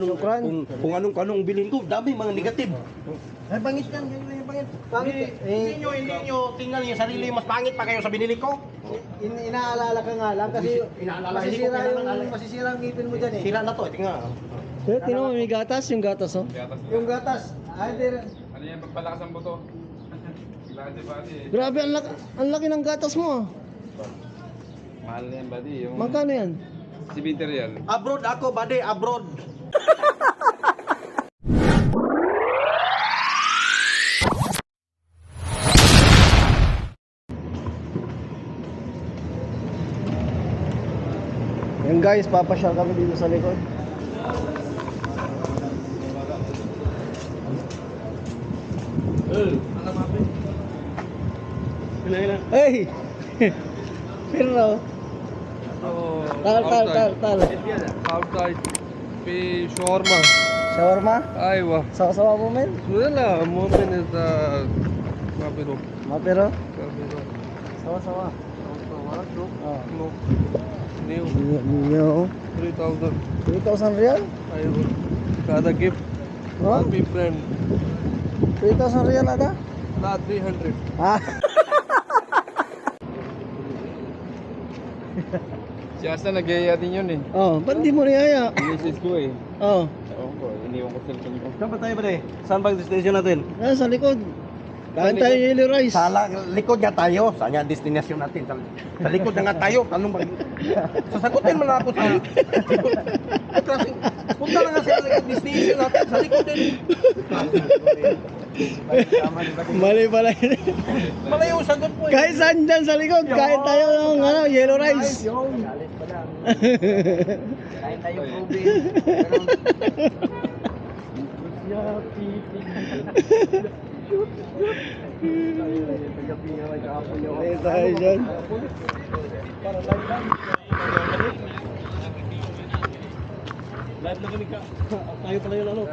Kung anong bilhin ko, dami mga negative. Ay, pangit yan. Ganyan yung pangit. Pangit. Hindi nyo tingnan yung sarili, mas pangit pa kayo sa binili ko. Inaalala ka nga lang kasi Inaalala, hindi ko pinaalala. masisira ang ngipin mo dyan eh. Sira na to, tingnan. Sir, tino mo, may gatas, yung gatas, oh. Yung gatas. Ay, di Ano yan, pagpalakas ang buto? Bati. Grabe, ang laki ng gatas mo, ah. Mahal na yan, buddy. Yung Magkano yan? si Winter yan. Abroad ako, buddy, abroad. Yan guys, papasyal kami dito sa likod. Hey! Pero, tal. Outside. Pe shawarma. Shawarma? Aywa. Sawa-sawa mo, men? Wala, moment is the Mapiro. Mapero? Mapiro. Sawa-sawa. Oh. No. New. Yo. 3,000. 3,000 real? Aywa. Kada gift. Oh? Happy friend. 3,000 real ada? Na 300. Ah. Si Asa nag-iaya din yun eh. Oh, ba't di mo niyaya? Message ko eh. Oh. Ewan ko, iniwan ko sa cellphone ko. Saan ba tayo, buddy? Saan bang destination natin? Ah, sa likod. Kain tayo yellow rice. Sa likod nga tayo. Saan nga destination natin? Sa likod na nga tayo. Tanong ba? Sasagutin mo na ako sa likod. Klaseng, punta na nga sa likod destination natin. Sa likod din. Mali pala yun. Mali yung sagot mo. Kahit saan dyan sa likod, kain tayo ng yellow rice. Kain tayo probe. Kain tayo dyan. Live na kami ka. Tayo pala yun ano.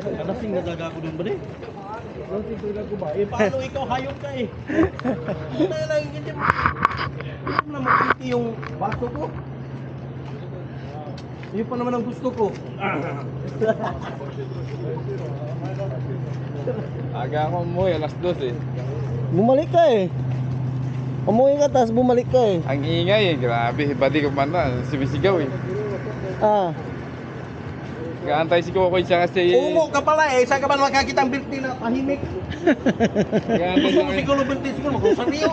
Kadasing nadaga ako doon ba di? Kadasing ko ko ba? Eh paano ikaw hayop ka eh? Ano na lang ganyan mo? Hindi mo na makiti yung baso ko. Yun pa naman ang gusto ko. Aga ako umuwi, alas 2 eh. Bumalik ka eh. Umuwi ka, tapos bumalik ka eh. Ang ingay eh, grabe. Bati ko man na, sumisigaw eh. Ah. Gaantay si Kokoy siya kasi... Umo ka pala eh. Saan ka ba makakita ang birthday na tahimik? Gaantay Gusto mo siguro birthday siguro mag-usaryo.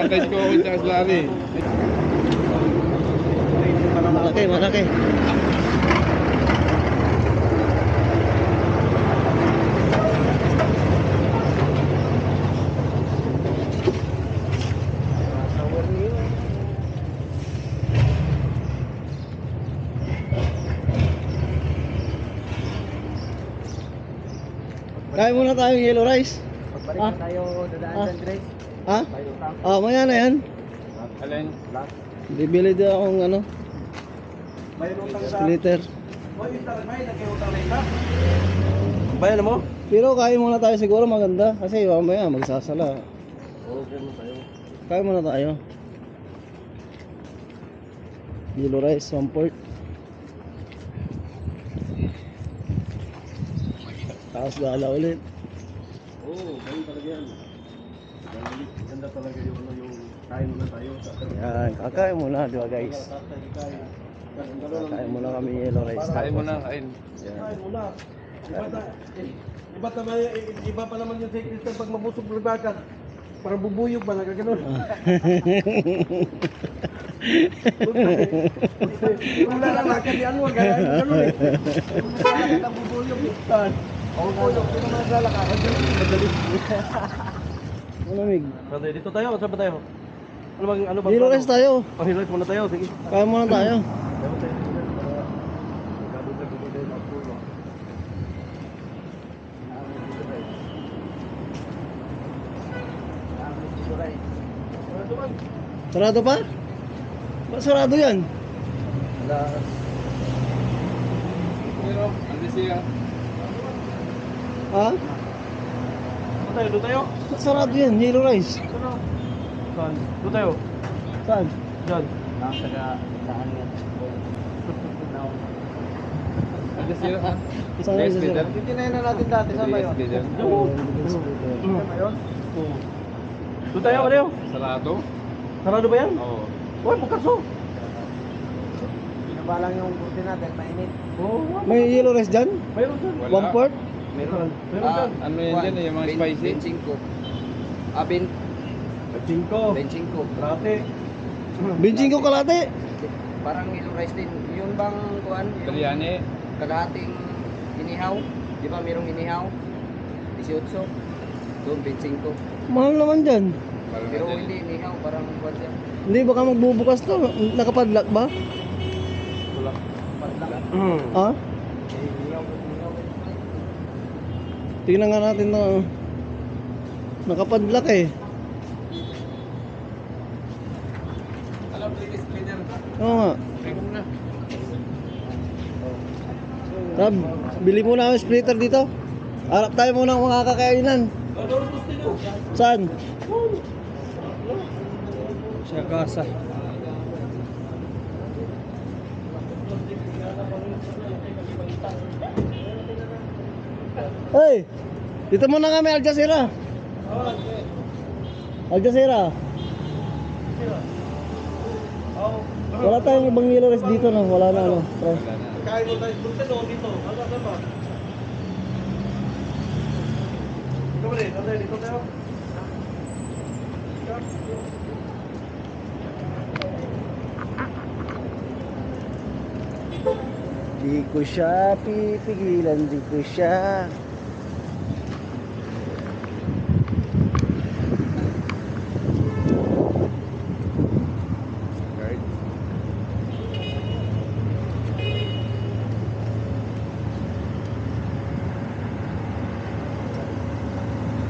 si Kokoy siya kasi lari. Malaki. Kain muna tayong yellow rice. Pagbalik Ah. na tayo dadaan Ah. dyan, Dre. Ha? May utang. Ah, maya na yan. Alin? Bibili din akong ano, Bayan utang sa... liter. Hoy, Mr. May, nag-utang na isa. Bayan mo? Pero kain muna tayo siguro maganda kasi mamaya magsasala. Okay mo tayo. Kain muna tayo. Yellow rice, 1/4. Tapos gala ulit. Oo, ganun talaga yan. Ganda talaga yung ano yung kain muna tayo. Yan, kakain muna, di ba guys? Kakain muna kami yellow rice. Kain mo na, kain. Yan. Kain muna. Iba pa naman yung secret pag mabusog ka. Parang bubuyog ba nagkaganon? Wala lang lakad ni Anwar, kaya yung gano'n eh. Naglalakad ang bubuyog eh. Bubuyog, sino man naglalakad? Madali. Malamig. Brother, dito tayo, saan ba tayo? Ano bang Yellow rice tayo. Oh, yellow rice muna tayo, sige. Kain muna tayo. Sarado pa? Ba't sarado yan? Pero, ano siya? Ha? Doon tayo. Ba't sarado yan? Yellow rice. Saan? Doon tayo. Saan? Diyan. Nasa taga saan yan? Jazeera. Saan kayo sa sir? Titinayin na natin dati. Saan ba yun? Saan ba yun? Doon tayo, Leo. Sarado? Sarado ba yan? Oo. Uy, bukas oh. Pinabalang yung kurti natin, mainit. Oo, May yellow rice dyan? mayroon dyan. Wala. One port? Meron dyan. Ano yan dyan yung mga spicy? Benchingko. Ah, Cinco. benchingko. Rate. Benching ko kalate. Parang yellow rice din. Yun bang kuan? Yung Biryani? kalahating inihaw. Di ba mayroong inihaw? 18. Doon, benchingko. Mahal naman dyan. Parang Pero dyan. hindi inihaw, parang kuan siya. Hindi, baka magbubukas to. Nakapadlock ba? Wala. Padlang. Ha? Inihaw. Tingnan nga natin na nakapadlock eh. Alam, please, cleaner. Oo nga. Tingnan mo na. Rab, bili muna ng splitter dito. Harap tayo muna ng mga kakainan. Saan? Sa kasa. Hey! Dito muna kami, Al Jazeera. Al Jazeera. Wala tayong ibang yellow rice dito no, wala na ano. Pre. Wala na. Kain mo tayo. Doon tayo dito. Ano ba? Ikaw ba rin? Dito tayo. Di ko siya pipigilan, di ko siya. Guard.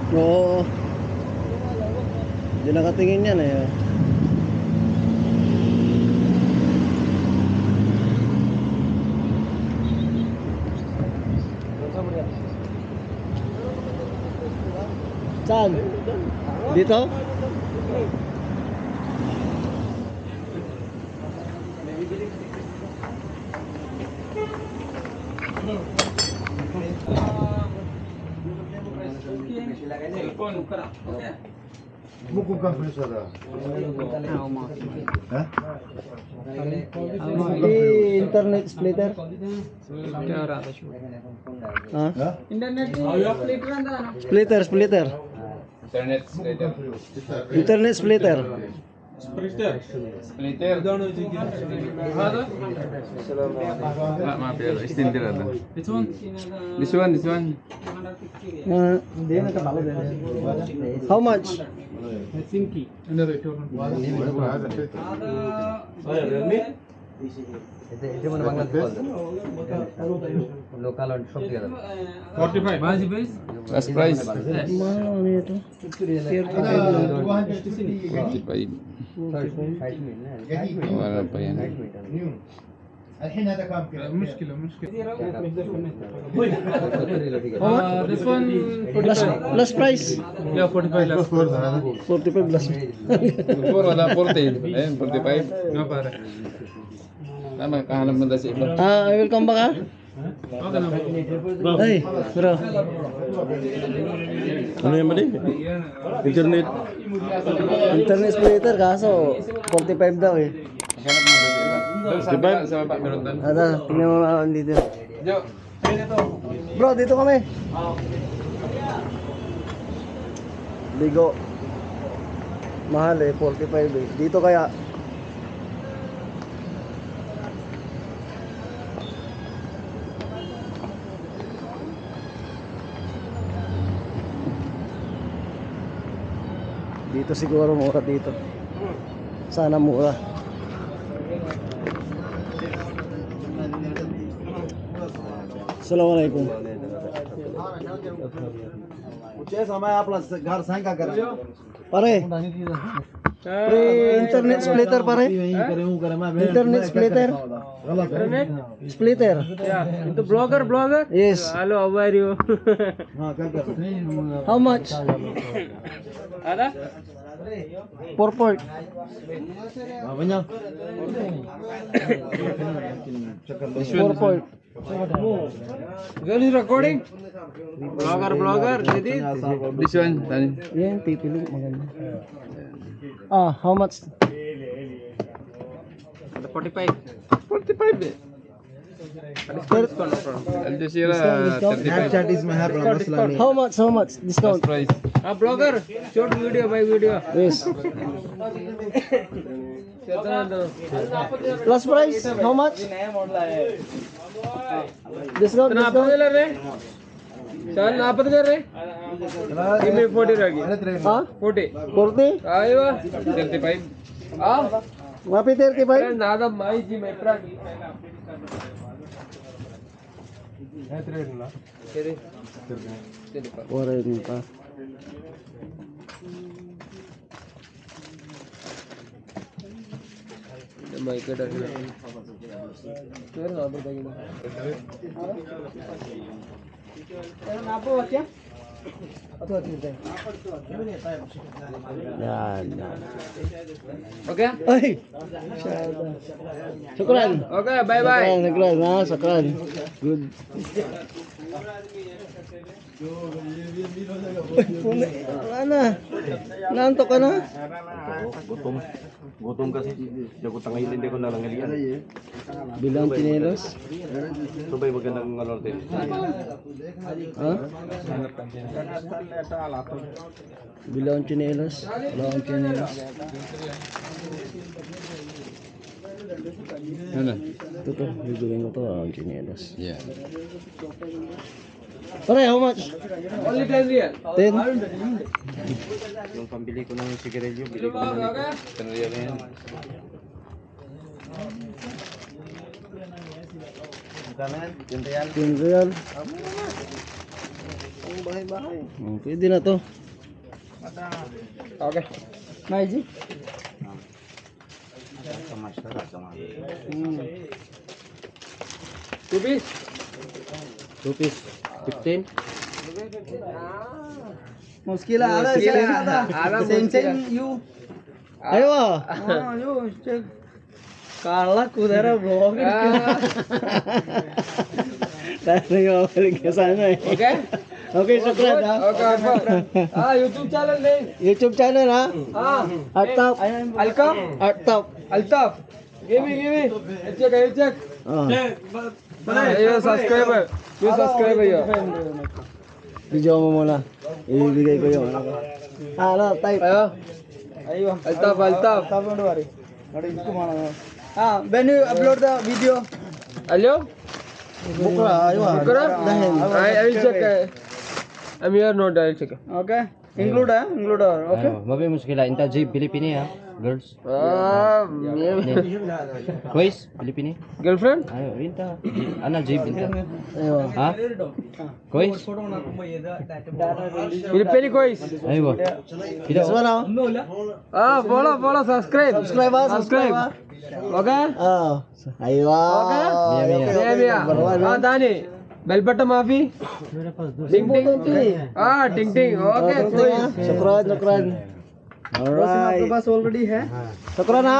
Oo. Di nakatingin yan eh. Saan? Dito? Cellphone. Internet splitter? Ha? Splitter, splitter. Internet splitter. Internet splitter. Splitter. Maaf ya, extender ada. This one? This one. Hindi na kapalo din. How much? এটা মানে Bangladesh local on সব দিয়ে 45. Last price. Mahal ano ito? 45. Wala pa yan. الحين هذا كم كيلو؟ مشكلة. this one Last price? Yeah, 45 last. 45 last. Wala 40. Ayun, 45. Nga pare. Tama, kahanap mo dahil sa iba. I will come back ha? Ay, bro. Ano yan mali? Internet. Internet splitter kaso 45 daw eh. Kahanap mo dahil sa iba. Doon sa baba, meron doon. Ata, tingnan mo ako dito. Jo, Bro, dito kami. Bigo. Mahal eh, 45 eh. Dito kaya. Dito siguro mura dito. Sana mura. Assalamualaikum. Pare. Pre, internet splitter pare. Internet splitter. Splitter. Yeah, into blogger. Yes. Hello, how are you? How much? Ada? 4 port. this 4 one. port. Girl is recording. Vlogger, Jadid. This one, Tani. Yan, pipili. Maganda. Ah, how much? 45. 45 eh. Al Jazeera, Discount. 35. is my problem. How much? How much? Last Discount. price. Blogger, short video by video. Yes. Plus price? How much? Discount, discount. 40,000 रे चल 40,000 रे give me 40 रहेगी हाँ? 40 40? आयो 35. आ Mapiter ke भाई? नादा माई जी मैं प्रा Ora ini pa. माई के डर तेरे नाम पर देंगे तेरा नाम पर क्या Yan, yan. Okay Ay! Syukran. Okay bye bye Syukran, ha? Syukran. Good. Wala na. Naantok ka na? Gutom. Gutom kasi. Hindi ko tangilin, hindi ko narangalian. Bilang chinelos. Ito ba yung magandang ano natin? Ha? Bilang chinelos. Bilang chinelos. Ano? Ito to. Bibilin ko to. Ang chinelos. Yeah. Pare, how much? only 10 real 10? Yung pambili ko ng sigarilyo, bili ko ng okay kanariya na yan. Yung tayan. 10 real. Pwede na to. Okay Maiji? Two piece 2 piece. 15? मुश्किल आधा आधा सेंसेन यू Ayo ah. You check काला कुदरा ब्लॉग Tayo yung balik ka sana eh. Okay Okay, syukran ha. Okay हाँ YouTube channel नहीं YouTube channel ha. हाँ Art Top. अलका Art Top. Altaf give me check Ah. ये सब्सक्राइबर ये Video mo muna. Ibigay ko yung ano ko. Ano, type. अयो अल्ताफ हाँ when you upload the video hello Bukra, ayo ah. Bukra? Dahil. I will check I'm here note I will check okay include okay Mabi muskila inta J Pilipini ha. Girls. Quiz Pilipini. girlfriend Ayo inta. Ana J inta. Ayo. Ha? Quiz. Pilipili quiz Ayo. Ida This one ah. ah follow subscribe Subscribe ah, subscribe ah. okay Ah. Ayo ah. okay Mia, mia. ah Dani bell button mafi ting ting ah ting ting okay Syukran, syukran. Alright. पास ऑलरेडी है Syukran ha.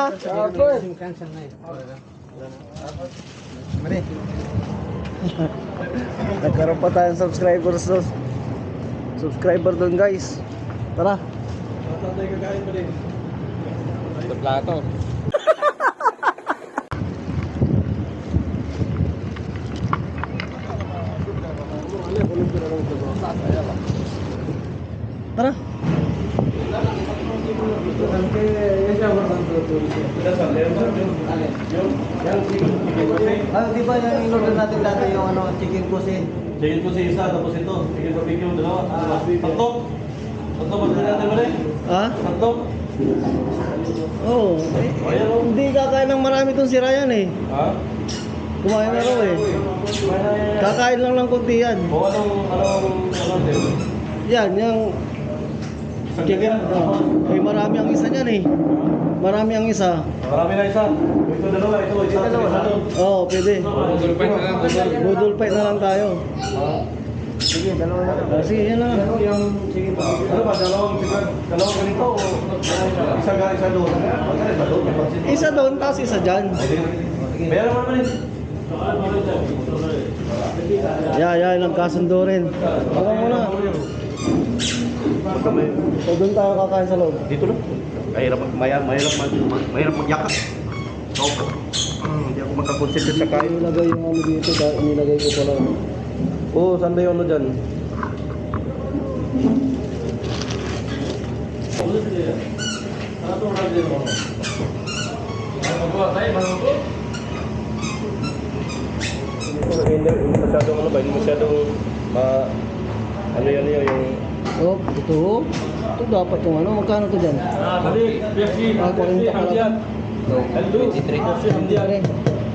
Nagkaroon pa tayong subscribers doon. Subscriber doon guys. Tara. Sa plato. Tara. Di ba yung in-order natin dati yung ano, chicken kusi? Chicken ko sa isa, tapos ito. Chicken barbecue, dalawa. Patok. Patok, ba natin ba rin? Ha? Patok. Oo. Hindi kakain ng marami tong si Ryan eh. Ha? Kumain na raw eh. Kakain lang ng kunti yan. O anong din? Yan, yung chicken. Eh, marami ang isa niyan eh. Marami ang isa. Marami na isa. Ito dalawa, ito isa. Oo, pwede. Google Pay na lang. Budol fight na lang tayo. Sige, dalawa na. Sige, yan na. Yung chicken barbecue. Ano ba, dalawang ganito o isa doon? Magkano isa doon? Isa doon, tapos isa dyan. Meron naman rin. Yeah, nagkasundo rin. Baka muna. So doon tayo kakain sa loob. Dito lang. Mahirap magyakas. Hindi ako makakonsentrate sa kain. Inilagay yung ano dito, inilagay ko pala. Oo, saan ba yung ano dyan? Hindi masyadong ano ba, hindi masyadong ano yan yung Oh, ito dapat yung ano, magkano to dyan? Ah, 40 ka lang. 23.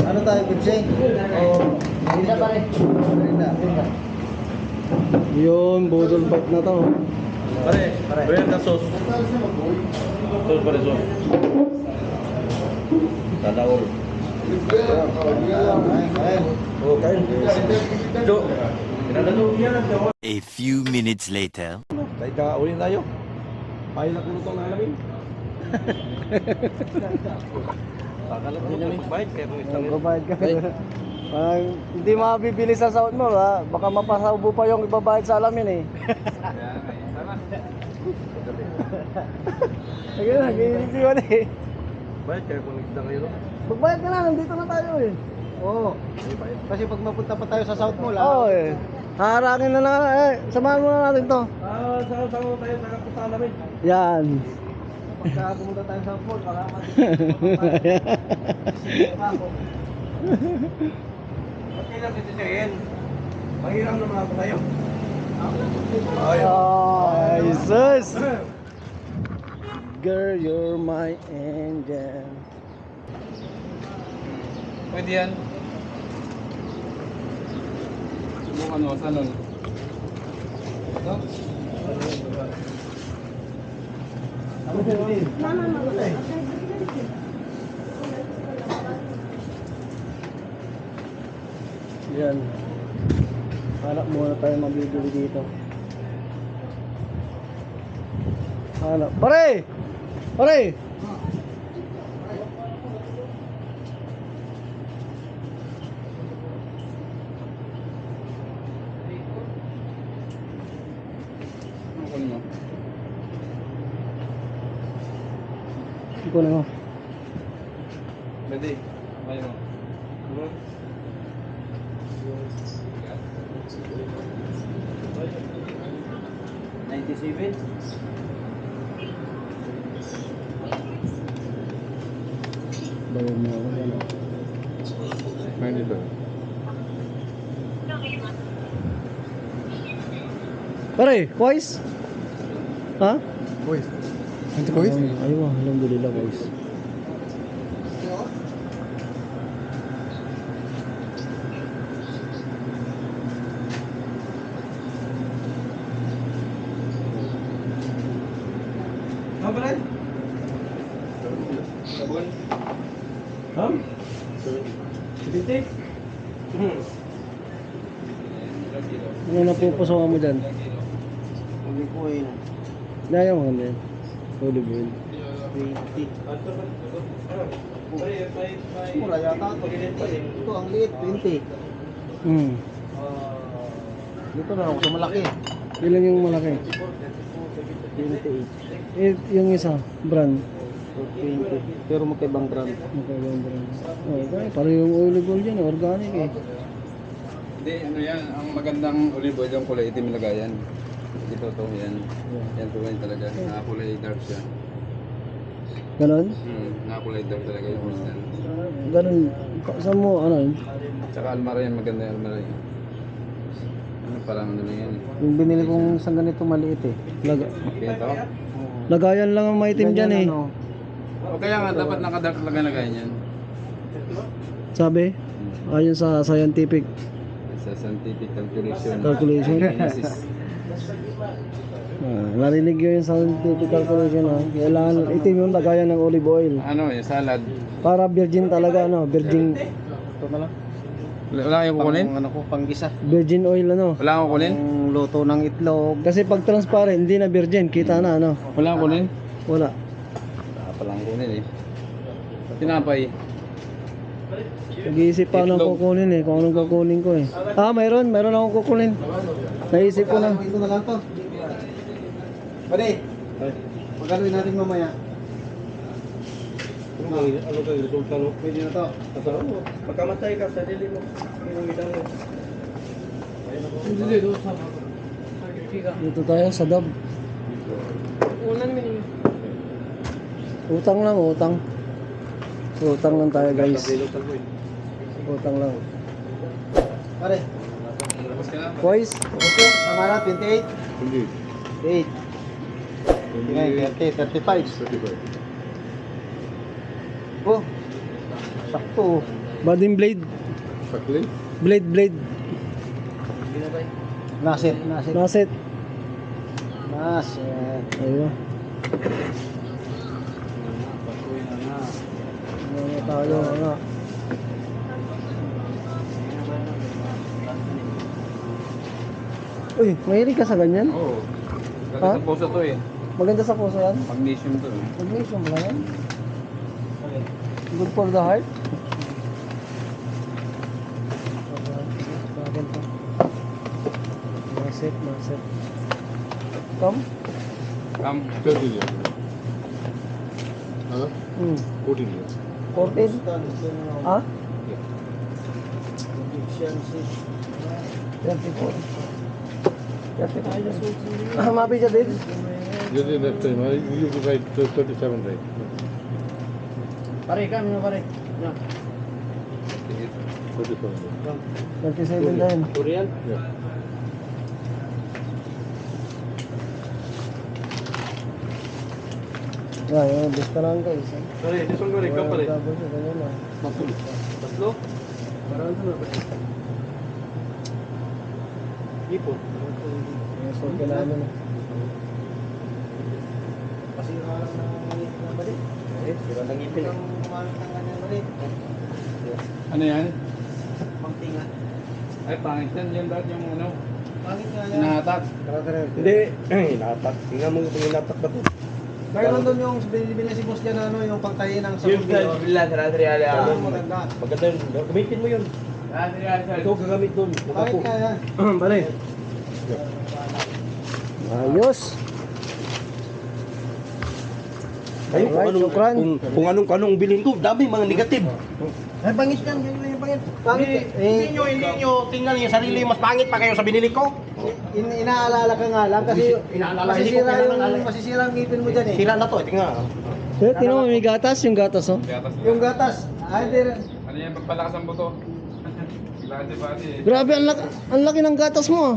Ano tayo, Pepsi? Oh, hindi pare. Yun, budol bite na to. pare, brand na sauce. Sauce pare, sauce. Tadaol. Oh, kain. Jo. A few minutes later. Tayo ka-uwi tayo. Pahay na kulo itong namin. Pakala ko namin bayad kaya kung isang Babayad ka. Hindi mabibili sa sound mo, ha? Baka mapasaubo pa yung ibabayad sa alamin eh. Sige na, nag-iinitiwan eh. bayad kaya kung isang kayo. Magbayad ka na, nandito na tayo eh. Oo. Kasi pag mapunta pa tayo sa South Mall, Oo eh. Haharangin na lang, samahan mo na natin to. saan tayo sa kapusta namin. Yan. Pagka pumunta tayo sa South Mall, baka Ba't kailan titisayin? Mahiram naman ako tayo. Oh, Jesus. Girl, you're my angel. Pwede yan. Subukan mo sa nun. No? Yan. Hanap muna tayo mabibili dito. Hanap. Pare! Pare! Ano kunin mo? Ikunin mo. Pwede. Ayaw mo. Bayad mo ako yan. May dito. Pare, kois? Ha? Boys. Ito kois? Ayaw, alhamdulillah kois. Ano ba rin? Sabon. Ha? Bitik? Ano napupusukan mo dyan? Hindi ko eh. Daya mo ganyan. Olive oil. 20. Mura yata ito. Ito ang liit, 20. Dito na ako sa malaki. Ilan yung malaki? 28. Yung isa, brand. 20. Pero magkaibang brand. Magkailang brand. Oh, okay. Para yung olive oil yan, organic eh. Hindi, ano yan. Ang magandang olive oil yung kulay itim lagayan. Ito to, yan. Yan po yan talaga. Nakakulay dark siya. Ganon? Nakakulay dark talaga yung original. Ganon. Saan mo, ano yun? Tsaka almara yan, maganda yung almara yan. Ano parang ano lang yan. Yung binili kong isang ganito maliit eh. Kaya to? Lagayan lang ang maitim dyan eh. O kaya nga, dapat nakadark talaga lagayan yan. Sabi? Ayon sa scientific Sa scientific calculation. calculation. Analysis. Narinig yun yung scientific calculation ha. Kailangan itim yung lagayan ng olive oil. Ano yung salad? Para virgin talaga ano, virgin. Ito na lang. Wala kayong kukunin? Ano ko, panggisa. Virgin oil ano. Wala kang kukunin? Ang luto ng itlog. Kasi pag transparent, hindi na virgin, kita na ano. Wala kang kunin? Wala. Wala palang kunin eh. Tinapay. Nag-iisip pa ako ng kukunin eh, kung anong kukunin ko eh. Mayroon akong kukunin. Naisip ko na. Ito na lang to. Pare, magkano natin mamaya? Ano kayo, resulta no? Pwede na to. Pagkamatay ka, sarili mo. Inuwitan mo. Dito tayo sa dab. Utang lang, utang. Utang lang tayo guys. Utang lang. Pare, Boys, mamara 28? 28. 30, 35. Oh, sakto. Bading blade. Blade. Nasit. Naset. Ayun. Ano tayo nga. Uy, mahilig ka sa ganyan? Oo. Ha? Ganda sa puso to eh. Maganda sa puso yan? Magnesium to eh. Magnesium ba yan? Good for the heart? Bagay to. Naset. Come? Come. 30 years. Huh? 14 years. 14? Ha? 34. Mapi siya din? This is next time. You could write 37, right? Pare, kami na pare. 37. 37 din. Korean? Yeah. Yun, basta lang guys. Pare, this one pare, ikaw pare. Tapos ito yun ah. Tatlo? Parang ito na pare. Ipon. Yes, okay namin ah. Kasi na pare. Sira ng ipin. Ano yan? Pangtinga. Ay, pangit yan. Yan dahil yung ano, Pangit nga yan. hinahatak. Hindi. Hinatak. Tingnan mo kung hinatak ba ito. Mayroon doon yung binibili si boss dyan ano, yung pangtayin ng sabon. Yung maganda. Maganda yun. Gamitin mo yun. Ikaw gagamit doon. Pangit nga yan. Pare. Ayos. Ayun, Alright, shukran. kung anong bilhin ko, dami mga negative. Ay, pangit yan, ganyan yung pangit. Pangit, Hindi nyo tingnan yung sarili, mas pangit pa kayo sa binili ko. inaalala ka nga lang kasi Inaalala, hindi ko kinaalala. masisira ang ngipin mo dyan eh. Sira na to, tingnan. Tingnan mo, may gatas, yung gatas oh. Gatas na. Yung gatas. Ay, di Ano yan, pagpalakas ang buto? Bati eh. Grabe, ang laki ng gatas mo ah.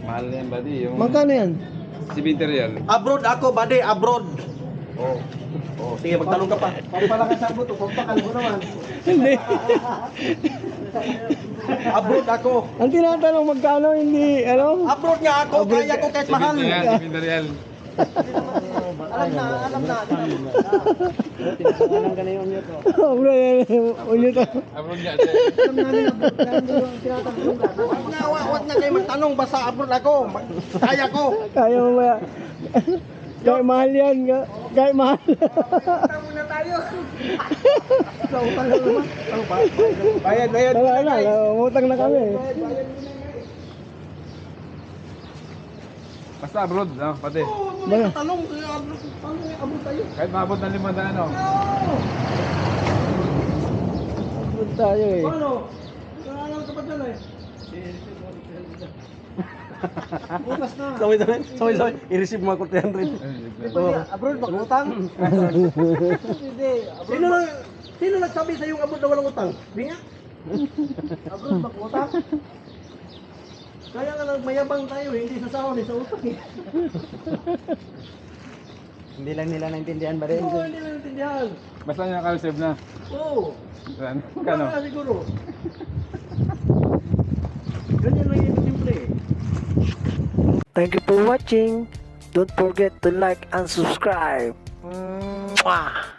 Mahal na yan, buddy. Yung Magkano yan? si Vinterial. Abroad ako, buddy, abroad. Oh, sige, magtanong ka pa. Pampalakas ang buto, pampakal mo naman. Hindi. Abroad ako. Ang tinatanong magkano, hindi, ano? Abroad nga ako, kaya ko kahit mahal. Si Vinterial. Alam na. Tinatawanan ka na yung unyot oh. Bro, unyot oh. Abroad nga siya. Alam namin, tinatanong ka. Wag na kayo magtanong, basta abroad ako. Kaya ko. Kaya mo ba? Kahit mahal yan, kahit mahal. Muna tayo. Sa utang na naman. Ano ba? Bayad. Wala na, umutang na kami. Basta abroad, pati. Hindi ka tanong, abroad tayo. Kahit maabot ng 500 ano. Abot tayo eh. Paano? Nangalan ka pa dyan eh. Bukas na. Sorry. I-receive mo ako 300. Abroad, bakutang? Hindi. Sino nagsabi sa yung abroad na walang utang? Binga? Abroad, bakutang? Kaya nga mayabang tayo eh, hindi sa sahon, sa utang eh. Hindi lang nila naintindihan ba rin? Oo, hindi lang natindihan. Basta niya naka-reserve na. Oo. Kano? Wala siguro. Ganyan lang yung simple eh. Thank you for watching. Don't forget to like and subscribe. Mwah!